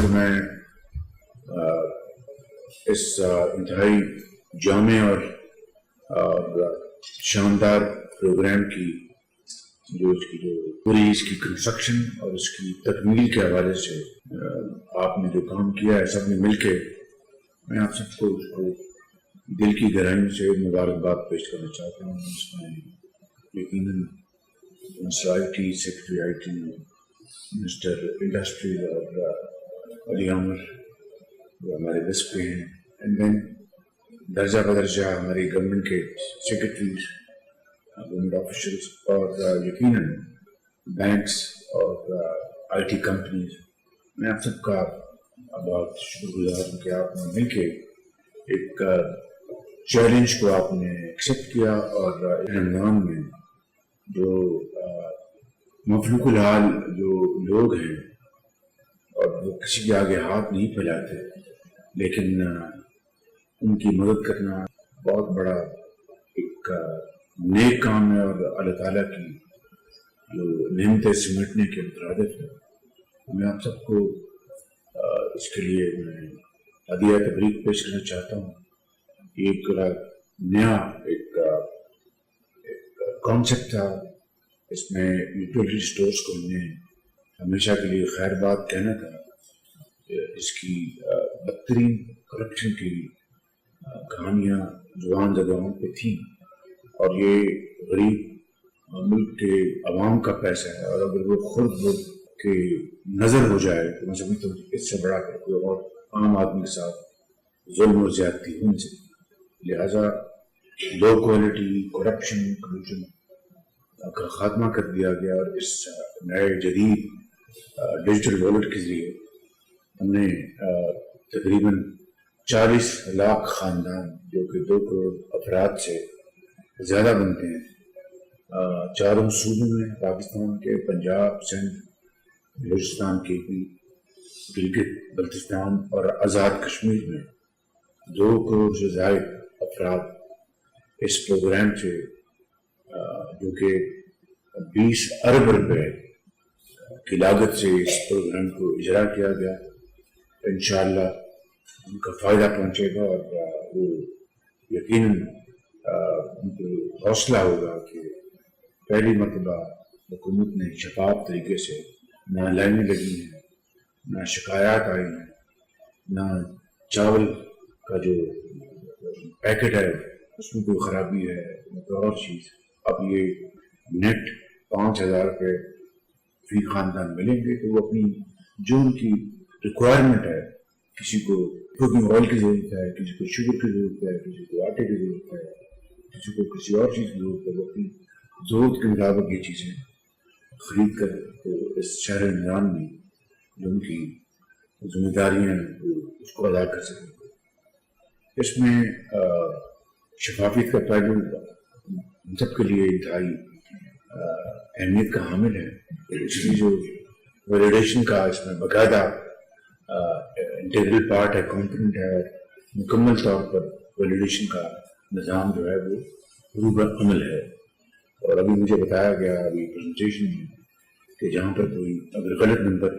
آخر میں اس انتہائی جامع اور شاندار پروگرام کی جو پوری اس کی کنسٹرکشن اور اس کی تکمیل کے حوالے سے آپ نے جو کام کیا ہے سب نے مل کے، میں آپ سب کو اس کو دل کی گہرائیوں سے مبارکباد پیش کرنا چاہتا ہوں۔ اس میں یقیناً secretary I T minister industry اور علی عامر جو ہمارے دس پہ ہیں، اینڈ دین درجہ بدرجہ ہماری گورنمنٹ کے سیکرٹریز، گورنمنٹ آفیشلس اور یقیناً بینکس اور آئی ٹی کمپنیز، میں آپ سب کا بہت شکر گزار ہوں کہ آپ نے مل کے ایک چیلنج کو آپ نے ایکسیپٹ کیا اور رمضان میں جو مفلوق الحال جو لوگ ہیں اور وہ کسی کے آگے ہاتھ نہیں پھیلاتے لیکن ان کی مدد کرنا بہت بڑا ایک نیک کام ہے اور اللہ تعالیٰ کی جو نعمتیں سمیٹنے کے مترادف ہے۔ میں آپ سب کو اس کے لیے میں ہدیہ تبریک پیش کرنا چاہتا ہوں۔ ایک نیا ایک کانسیپٹ تھا، اس میں یوٹیلیٹی اسٹورس کو ہم نے ہمیشہ کے لیے خیر بات کہنا تھا۔ اس کی بدترین کرپشن کی کہانیاں زبان زدوں پہ تھیں اور یہ غریب ملک کے عوام کا پیسہ ہے اور اگر وہ خود کے نظر ہو جائے تو میں سمجھتا ہوں اس سے بڑا کر کوئی اور عام آدمی کے ساتھ ظلم اور زیادتی ہو نہیں سکتی۔ لہٰذا لو کوالٹی کرپشن کا خاتمہ کر دیا گیا اور اس نئے جدید ڈیجیٹل والٹ کے ذریعے ہم نے تقریباً 40 لاکھ خاندان جو کہ 2 کروڑ افراد سے زیادہ بنتے ہیں، چاروں صوبوں میں، پاکستان کے پنجاب، سندھ، بلوچستان کے بھی، گلگت بلتستان اور آزاد کشمیر میں 2 کروڑ سے زائد افراد اس پروگرام سے جو کہ 20 ارب روپے کی لاگت سے اس پروگرام کو اجرا کیا گیا، انشاءاللہ ان کا فائدہ پہنچے گا اور وہ یقیناً ان کو حوصلہ ہوگا کہ پہلی مرتبہ حکومت نے شفاف طریقے سے نہ لائنیں لگی ہیں، نہ شکایات آئی ہیں، نہ چاول کا جو پیکٹ ہے اس میں کوئی خرابی ہے، نہ کوئی اور چیز۔ اب یہ نیٹ 5000 روپے فی خاندان ملیں گے تو وہ اپنی جو ان کی ریکوائرمنٹ ہے، کسی کو کوکنگ آئل کی ضرورت ہے، کسی کو شوگر کی ضرورت ہے، کسی کو آٹے کی ضرورت ہے، کسی کو کسی اور چیز کی ضرورت ہے، وہ اپنی ضرورت کے مطابق یہ چیزیں خرید کر تو اس شہر نظام میں جو ان کی ذمہ داریاں ہیں اس کو ادا کر سکیں۔ اس میں شفافیت کا پہلو ہم سب کے لیے انتہائی اہمیت کا حامل ہے۔ اس کی جو ویلیڈیشن کا اس میں باقاعدہ انٹیگرل پارٹ ہے، کمپوننٹ ہے، اور مکمل طور پر ویلیڈیشن کا نظام جو ہے وہ روح عمل ہے۔ اور ابھی مجھے بتایا گیا ابھی پریزنٹیشن میں کہ جہاں پر کوئی اگر غلط نمبر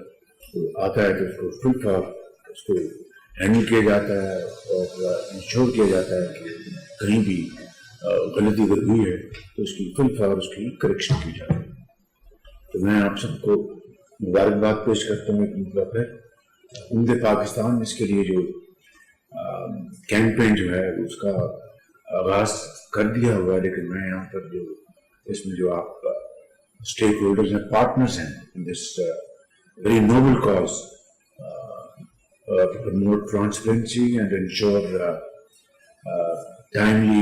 آتا ہے تو اس کو فل فار اس کو ہینڈل کیا جاتا ہے اور انشور کیا جاتا ہے کہ کہیں بھی غلطی اگر ہوئی ہے تو اس کی فل فار اس کی کریکشن کی جائے۔ تو میں آپ سب کو مبارکباد پیش کرتا ہوں ایک مرتبہ پھر۔ امت پاکستان اس کے لیے جو کیمپین جو ہے اس کا آغاز کر دیا ہوا ہے، لیکن میں یہاں پر جو اس میں جو آپ اسٹیک ہولڈرز ہیں، پارٹنرز ہیں in this very noble cause to promote transparency and ensure timely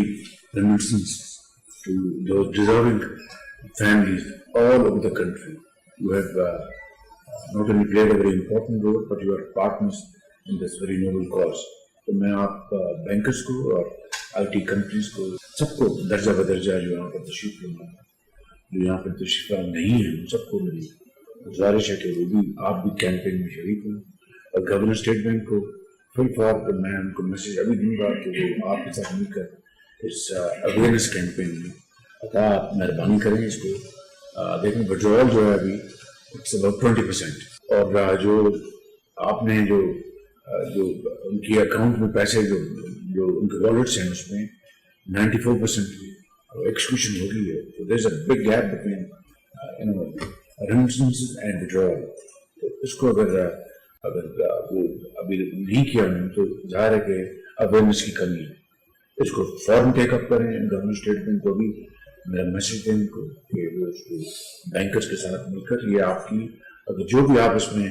remittances to those deserving families all over the country. You have not only played a very important role, but you are partners in this very noble cause. تو میں آپ bankers کو اور I T companies کو سب کو درجہ بدرجہ جو یہاں پر تشریف لے ہیں، جو یہاں پر تشریف نہیں ہیں، سب کو میری گزارش ہے کہ وہ بھی آپ بھی کیمپین میں شریک ہوں۔ اور گورنر اسٹیٹ بینک کو فل فور پر میں ان کو میسج ابھی دوں گا کہ وہ آپ کے ساتھ مل کر اس اویئرنیس کیمپین میں آپ مہربانی کریں۔ اس کو دیکھیں وڈرول جو ہے ابھی اٹس اباؤٹ 20%، اور جو آپ نے جو ان کی اکاؤنٹ میں پیسے جو ان کے والٹس ہیں اس میں 94% ایکسکیوشن ہو گئی ہے. تو there is a big gap between remittances and withdrawal. تو اس کو اگر وہ ابھی نہیں کیا انہوں نے تو ظاہر ہے کہ اویئرنیس کی کمی ہے. اس کو فوراً ٹیک اپ کریں. گورنمنٹ اسٹیٹمنٹ کو بھی میرا میسج دیں ان کو کہ وہ اس کو بینکرز کے ساتھ مل کر یہ آپ کی اگر جو بھی آپ اس میں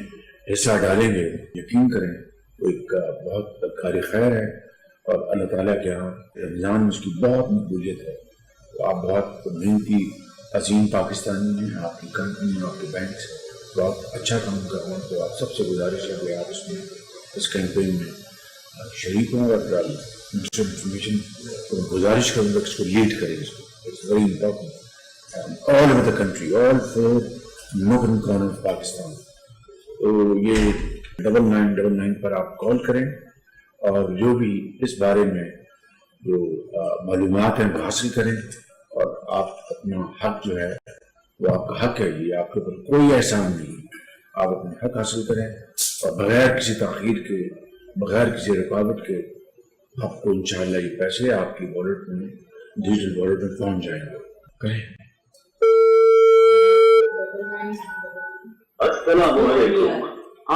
حصہ ڈالیں گے یقین کریں وہ ایک بہت کار خیر ہے اور اللہ تعالیٰ کے یہاں رمضان میں اس کی بہت مقبولیت ہے. تو آپ بہت محنتی عظیم پاکستانی ہیں. آپ کی کمپنی آپ کے بینک بہت اچھا کام کر رہے ہیں. تو آپ سب سے گزارش ہے کہ آپ اس میں اس کیمپین میں شریک ہوں اور انفارمیشن گزارش کروں گا کہ اس کو لیڈ کریں. اس کو it's very important all over the country all four nook and corner of Pakistan. تو یہ 9999 پر آپ کال کریں اور جو بھی اس بارے میں جو معلومات ہیں وہ حاصل کریں اور آپ اپنا حق جو ہے وہ آپ کا حق ہے. یہ آپ کے اوپر کوئی احسان نہیں. آپ اپنا حق حاصل کریں اور بغیر کسی تاخیر کے بغیر کسی رکاوٹ کے آپ کو انشاءاللہ یہ پیسے آپ کی والٹ میں ڈیجیٹل والٹ میں پہنچ جائیں گے. کریں. السلام علیکم.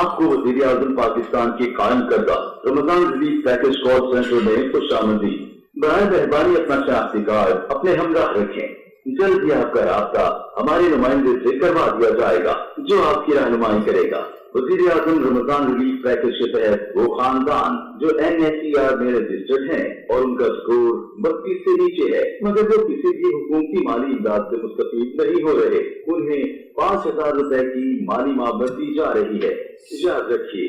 آپ کو وزیر اعظم پاکستان کے قائم کردہ رمضان ریلیف پیکج کال سینٹر میں خوش آمدید. برائے مہربانی اپنا شناختی کارڈ اپنے ہمراہ رکھیں. جلد ہی آپ کا رابطہ ہمارے نمائندے سے کروا دیا جائے گا جو آپ کی رہنمائی کرے گا. وزیر اعظم رمضان ریلیف پیکج کے تحت وہ خاندان جو NSER میں رجسٹرڈ ہیں اور ان کا اسکور 32 سے نیچے ہے مگر وہ کسی بھی حکومتی مالی امداد سے مستفید نہیں ہو رہے انہیں 5,000 روپے کی مالی معاوضہ دی جا رہی ہے. یاد رکھیے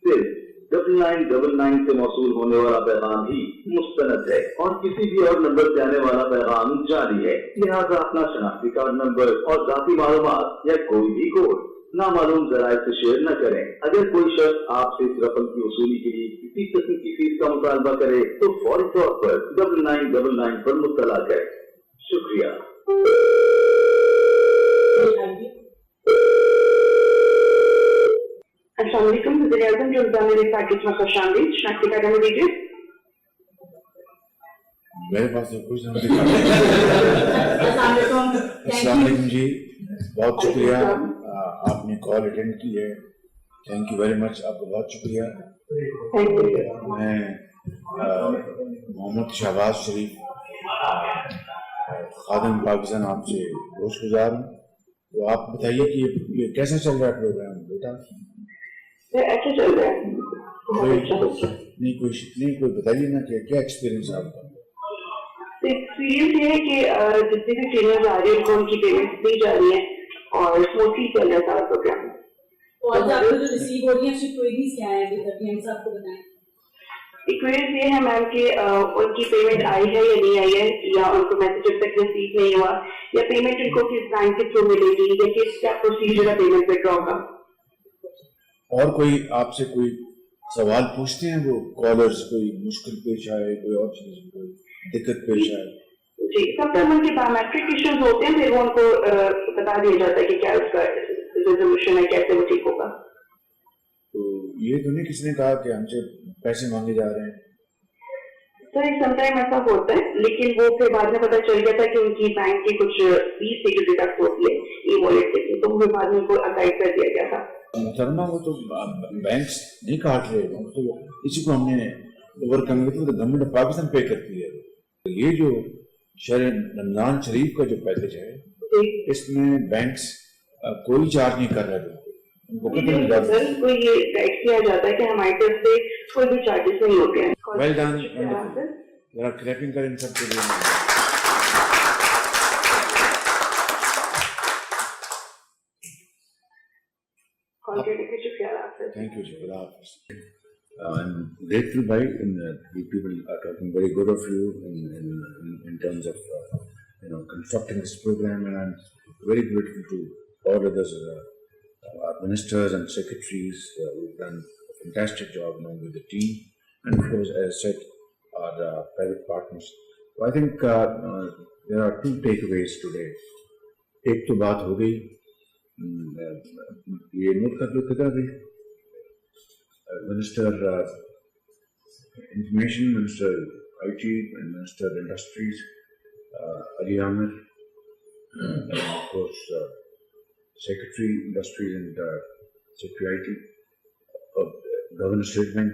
صرف 9999 سے موصول ہونے والا پیغام ہی مستند ہے اور کسی بھی اور نمبر سے آنے والا پیغام جاری ہے. لہٰذا اپنا شناختی کارڈ نمبر اور ذاتی معلومات یا کوئی بھی کوڈ نامعلوم ذرائع سے شیئر نہ کریں. اگر کوئی شخص آپ سے اس رقم کی وصولی کے لیے کسی قسم کی فیس کا مطالبہ کرے تو فوری طور پر 9999 پر مطلع کریں. شکریہ. السلام علیکم. وزیر اعظم رمضان ریلیف پیکج میں خوش آمدید. شناختی کارڈ نمبر دیجیے. میرے پاس تو کچھ نہیں. السلام علیکم جی. بہت شکریہ آپ نے کال اٹینڈ کی ہے. Thank you very much. آپ کا بہت شکریہ. میں محمد شہباز شریف خادم پاکستان آپ سے گوشت گزار ہوں. تو آپ بتائیے کہ یہ کیسا چل رہا ہے پروگرام بیٹا؟ اچھا چل رہا ہے. نہیں کوئی بتائیے نا کہ کیا ایکسپیرینس آپ کا؟ ایکسپیرینس یہ ہے کہ جتنے بھی ٹرینرز آ رہے ہیں ان کو ان کی پیمنٹ دی جا رہی ہے اور اسموتھلی چل رہا ہے سارا پروگرام. اور آپ کو جو ریسیو ہو رہی ہیں اس کی کوئریز کیا ہے ابھی تک ہم سب کو بتائیں. ایکویریز یہ ہے میم کہ ان کی پیمنٹ آئی ہے یا نہیں آئی ہے یا ان کو میسج اب تک ریسیو نہیں ہوا یا پیمنٹ ان کو کس بینک کے تھرو ملے گی یا کس کیا پروسیجر ہے پیمنٹ وڈرا کا. اور کوئی آپ سے کوئی سوال پوچھتے ہیں وہ کالرز؟ کوئی مشکل پیش آئے کوئی اور چیز کوئی دقت پیش آئے؟ جی سب سے ان کے بایومیٹرک ایشوز ہوتے ہیں پھر وہ ان کو بتا دیا جاتا ہے کہ کیا اس کا ریزولوشن ہے کیسے وہ ٹھیک ہوگا. تو یہ تو نہیں کسی نے کہا کہ ہم سے پیسے مانگے جا رہے ہیں؟ سر سم ٹائم ایسا ہوتا ہے لیکن وہ پھر بعد میں پتا چل جاتا ہے کہ ان کی بینک کی کچھ فیس سے ڈیڈکٹ ہوتی ہے ای والیٹ سے تو وہ بعد میں ان کو گائڈ کر دیا گیا تھا. محترمہ وہ تو بینکس نہیں کاٹ رہے تو اسی کو ہم نے اوور کم کیا تو گورنمنٹ آف پاکستان پے کرتی ہے. یہ جو شہر رمضان شریف کا جو پیکج ہے اس میں بینکس کوئی چارج نہیں کر رہے. سر کو یہ گائڈ کیا جاتا ہے کہ ہماری طرف سے کوئی بھی چارجز نہیں ہوتے ہیں. Well done. ذرا کلیپنگ کریں سب کے لیے. Thank you, Jai. I'm grateful by people are talking very good of you in terms of constructing this program, and I'm very grateful to all others, our ministers and secretaries who've done a fantastic job along with the team, and of course, as I said, our private partners. So I think there are two takeaways today. ایک تو بات ہو گئی یہ note کر لو کدھر بھی Minister Information, Minister IT, and Minister Industries, Ali Amir, and of course Secretary Industries and Secretary IT, Governor State Bank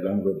along with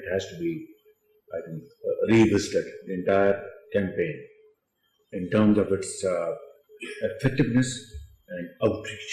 it has to be I think revisited the entire campaign in terms of its effectiveness and outreach.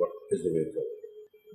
what is the way forward.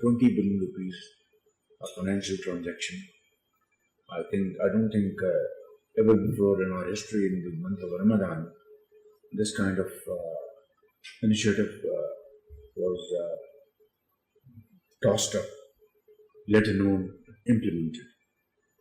20 billion rupees a financial transaction. I don't think ever before in our history in the month of Ramadan this kind of initiative was tossed up, let alone implemented.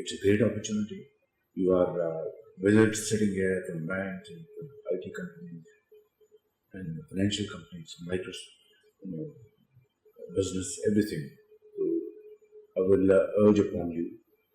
it's a great opportunity. You are visitors sitting here from banks and from IT companies and financial companies, Microsoft, business, everything. So I will urge upon you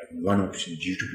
I think one option G2B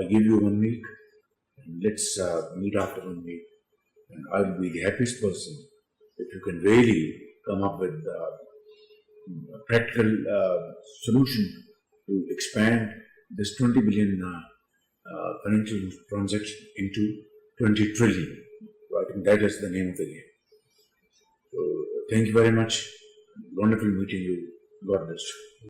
I give you 1 week and let's meet after 1 week and I will be the happiest person if you can really come up with a practical solution to expand this 20 billion financial transaction into 20 trillion. So I think that is the name of the game. So thank you very much. Wonderful meeting you. God bless you.